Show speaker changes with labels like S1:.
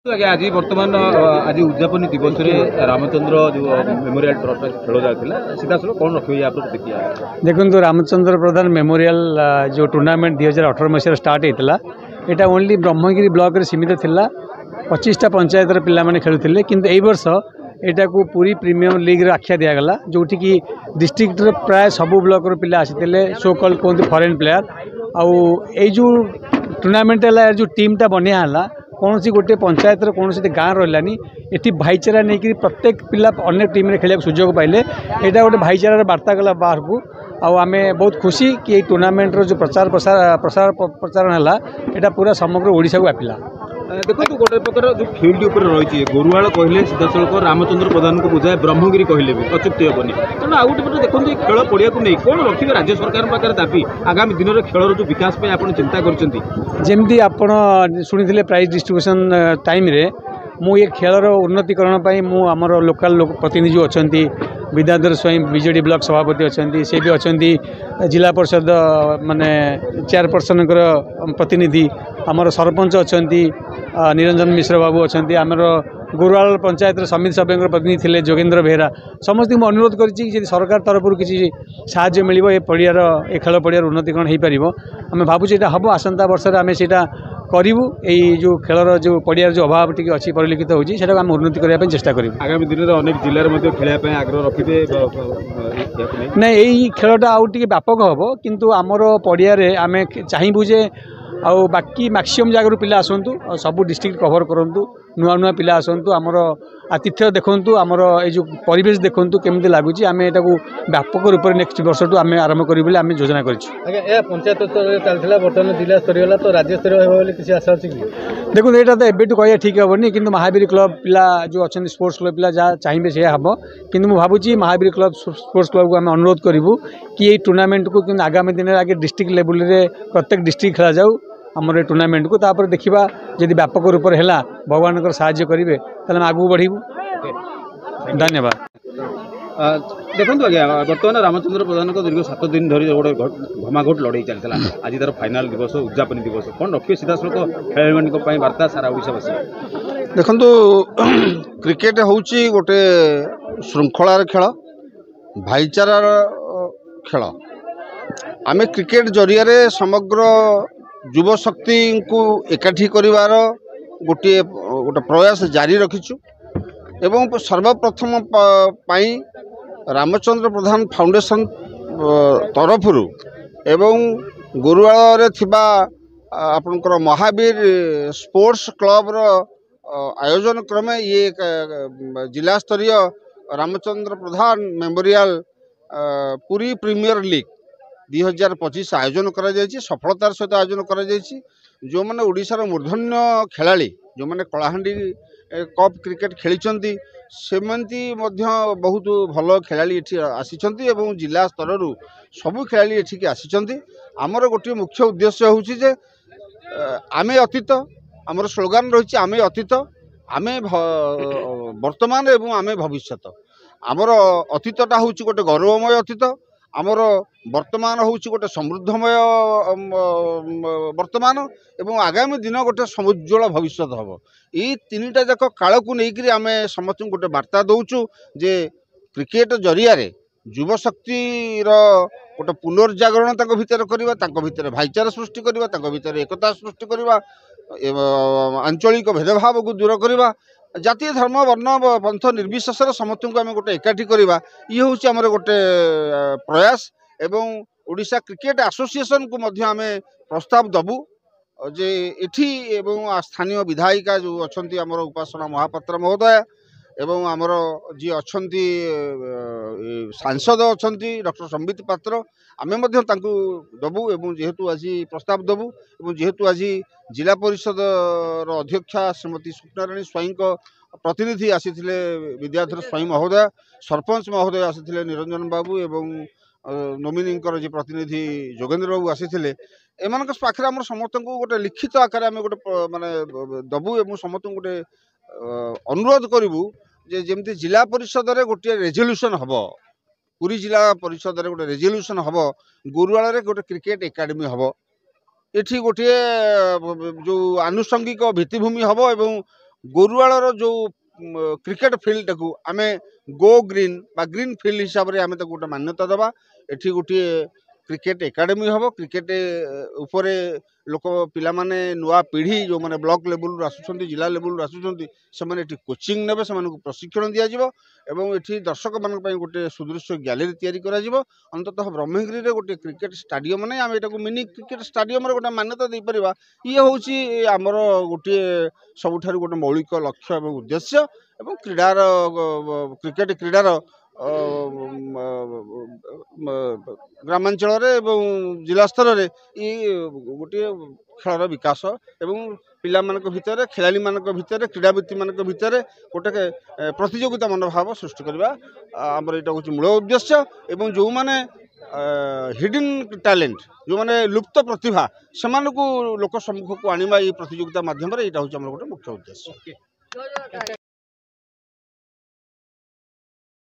S1: ଆଜ୍ଞା ଆଜି ବର୍ତ୍ତମାନ ଆଜି ଉଦ୍ଯାପନୀ ଦିବସରେ ରାମଚନ୍ଦ୍ର ଯେଉଁ ମେମୋରିଆଲ ଟ୍ରଷ୍ଟ ଖେଳ ଯାଉଥିଲା ସିଧାସଳଖ କ'ଣ ରଖିବେ ୟା ଉପରେ ଦେଖିବା।
S2: देखो रामचंद्र प्रधान मेमोरियल जो टूर्नामेंट 2018 मसीह स्टार्ट होता यहाँ ओनली ब्रह्मगिरी ब्लॉक रे सीमित थिला 25टा पंचायतर पिलामाने खेलुथिले किंतु एई वर्ष एटा को पूरी प्रीमियम लीग रे आख्या दिया गला जोठी की डिस्ट्रिक्ट रे प्राय सबु ब्लॉक रो पिला आसीथिले सो कॉल्ड कोन फॉरेन प्लेयर आउ ए जो टूर्नामेंट है जो टीम टा बनिया हला कौन सी गोटे पंचायत कौन सी गाँ रही ये भाईचारा नहीं कि प्रत्येक पिला अन्य टीम रे खेलिया सुजोग पाइले यहाँ गोटे भाईचारार वार्ता गला बाहर को आम बहुत खुशी कि टूर्नामेंट जो प्रचार प्रसार प्रचारण है यहाँ पूरा समग्र ओडिशा को व्यापिला।
S1: देखो गोटे प्रकार जो फील्ड उपर रही गोरुआल कहले सीधासलख रामचंद्र प्रधान को बुझाए ब्रह्मगिरी कहले भी अच्युक्ति हेनी तेणु आउ गोटे देखो खेल पड़िया को नहीं कौन रखिए राज्य सरकार पाखे दाबी आगामी दिन में खेलर जो विकास आप चिंता करमती
S2: आपण शुणी प्राइज डिस्ट्रीब्यूशन टाइम रे मु ये खेलर उन्नतिकरण मु आमर लोकल लोक प्रतिनिधि अच्छा विद्याधर स्वयं बीजेडी ब्लॉक सभापति अच्छा से भी अच्छा जिला परिषद माने चेयरपर्सन प्रतिनिधि आमर सरपंच अच्छा निरंजन मिश्र बाबू अच्छा आमर गोरुआल पंचायत समिति सभ्य प्रतिनिधि थे जोगेन्द्र बेहरा समस्त को अनुरोध कर सरकार तरफ किसी साहाय्य मिल पड़ियार ए खेल पड़ियार उन्नतिकरण हो पार आम भावुँ यहाँ हम आसंता वर्ष आम से करूँ यही जो खेलर जो पड़ियार जो अभाव टी अच्छी परिलक्षित होती है आम उन्नति करने चेष्टा करूँ।
S1: आगामी दिन में अनेक जिले में खेलने आग्रह रखिए
S2: ना यही खेलटा आउ टे व्यापक हम किंतु आमर पड़िया आम चाहबू जे आउ बाकी मैक्सिमम जगह पिला आसतु सबू डिस्ट्रिक्ट कवर करूँ नुआ नुआ पिला आसतु आमर आतिथ्य देखु आमर ये परिवेश देखु केमती लगुच आम यहाँ व्यापक रूप से नेक्स्ट वर्ष आम आरंभ करें आम योजना कर
S1: पंचायत स्तर चलता बर्तमान जिला स्तर तो राज्य स्तर किसी आशा अच्छी
S2: देखो यहाँ तो एबेटू कह ठीक हेनी कि महावीर क्लब पिला जो अच्छा स्पोर्ट्स क्लब पिला जहाँ चाहिए से हम कि भावुँ महावीर क्लब स्पोर्ट्स क्लब को आम अनुरोध करूँ कि ये टूर्नामेंट को आगामी दिन में आगे डिस्ट्रिक्ट लेवल रे प्रत्येक डिस्ट्रिक्ट खेल जाऊ आमर टूर्नामेंट को तापर देखा जदि व्यापक रूप से है भगवान साहाय्य करेंगे तो आगू बढ़ू। धन्यवाद।
S1: देखो आज्ञा बर्तमान रामचंद्र प्रधान को दीर्घ 7 दिन धरी गोटे घमाघोट लड़ाई चलता आज तार फाइनाल दिवस उद्यापन दिवस कौन रखिए सीधासलख खेल वार्ता सारा ओडिशावासी
S3: देखु क्रिकेट हूँ गोटे श्रृंखलार खेल भाईचारार खेल आम क्रिकेट जरिया समग्र युवशक्ति को एकाठी करिवार गोटे गोटे प्रयास जारी रखिछु एवं सर्वप्रथम पाई रामचंद्र प्रधान फाउंडेशन तरफ एवं गोरुआल रे थिबा आपनकर महावीर स्पोर्ट्स क्लब रो आयोजन क्रमे ये जिला स्तरीय रामचंद्र प्रधान मेमोरियल पूरी प्रीमियर लीग 2025 आयोजन करा जायछि सफलतार सहित आयोजन करा जायछि जो माने ओडिशार मूर्धन्य खेलाड़ी जो माने कलाहांडी कप क्रिकेट खेलिचंती सेमंती मध्य बहुत भल खेलाड़ी एठी आसीचंती एवं जिला स्तर रु सबु खेलाड़ी एठी के आसीचंती हमर गोटे मुख्य उद्देश्य होउछि जे आमे अतीत हमर स्लोगान रहिछि आमे अतीत आमे वर्तमान एवं आमे भविष्यत हमर अतीतटा होउछि गोटे गौरवमय अतीत आमर वर्तमान हूँ गोटे समृद्धमय वर्तमान एवं आगामी दिन गोटे समुज्वल भविष्य हम ये 3टा जाक काल को लेकिन आम समस्त गोटे वार्ता दौचु जे क्रिकेट जरिया युवशक्तिर गोटे पुनर्जागरण भितर करवा भाईचारा सृष्टि करवा एकता सृष्टि करवा आंचलिक भेदभाव को दूर करवा जातीय धर्म वर्ण पंथ निर्विशेष समस्त को आम गोटे एकाठी करवा ये हूँ आम गोटे प्रयास एवं ओडिशा क्रिकेट एसोसिएशन को मध्य आम प्रस्ताव दबु जे एठी एवं स्थानीय विधायिका जो अच्छा आमर उपासना महापात्र महोदय एवं आमर जी अच्छा सांसद अच्छा डॉक्टर संबित पात्र आमे मध्य तांकु दबु एवं जेहेतु आज प्रस्ताव दबु एवं जेहेतु आज जिला परिषद अध्यक्षा श्रीमती स्वप्नाराणी स्वाई प्रतिनिधि आसीथिले विद्याधर स्वाई महोदय सरपंच महोदय आसीथिले निरंजन बाबू एवं नोमिनी जी प्रतिनिधि जोगेन्द्र बाबू आसीथिले एमान पाखे आम समस्त को गोटे लिखित आकार आम गोटे माने दबु एवं समस्त गोटे अनुरोध करूँ जे जमती जिला परिषद रे गोटे रेजोल्यूशन हम पूरी जिला परिषद रे गोटे रेजोल्यूशन हम गोरुआल रे गोटे क्रिकेट एकाडेमी हम एठी गोटे जो आनुषंगिक भित्तिभूमि हम एवं गोरुआलर जो क्रिकेट फिल्ड टाकू आम गो ग्रीन बा ग्रीन फिल्ड हिसाब से आम गोटे मान्यता देवा एठी गोटे क्रिकेट एकाडेमी हम क्रिकेट उपरे लोक पिला माने नुआ पीढ़ी जो माने ब्लॉक लेवल आसुँच जिला लेवल आसुँच से कोचिंग ने से प्रशिक्षण दिज्व एवं ये दर्शक मान गोटे सुदृश्य गैलेरी तैयारी करा अंततः ब्रह्मगिरी में गोटे क्रिकेट स्टाडियम नहीं आम यहाँ मिनी क्रिकेट स्टाडियम गोटे मान्यता दे पार ये हूँ आमर गोटे सबुठ गोटे मौलिक लक्ष्य और उद्देश्य एवं क्रीडार क्रिकेट क्रीडार ग्रामांचल जिला स्तर में ये गोटे खेलर विकास एवं पिला मानक भितर खेलाड़ी मानक भितर क्रीड़ावित मानक भितर गोटे प्रतियोगिता मनोभाव सृष्टि करवा आमर यहाँ हूँ मूल उद्देश्य एवं जो माने हिडन टैलेंट जो माने लुप्त प्रतिभा से लोक सम्मुख को आनिबा ये प्रतियोगिता माध्यम यहाँ हूँ गोटे मुख्य उद्देश्य।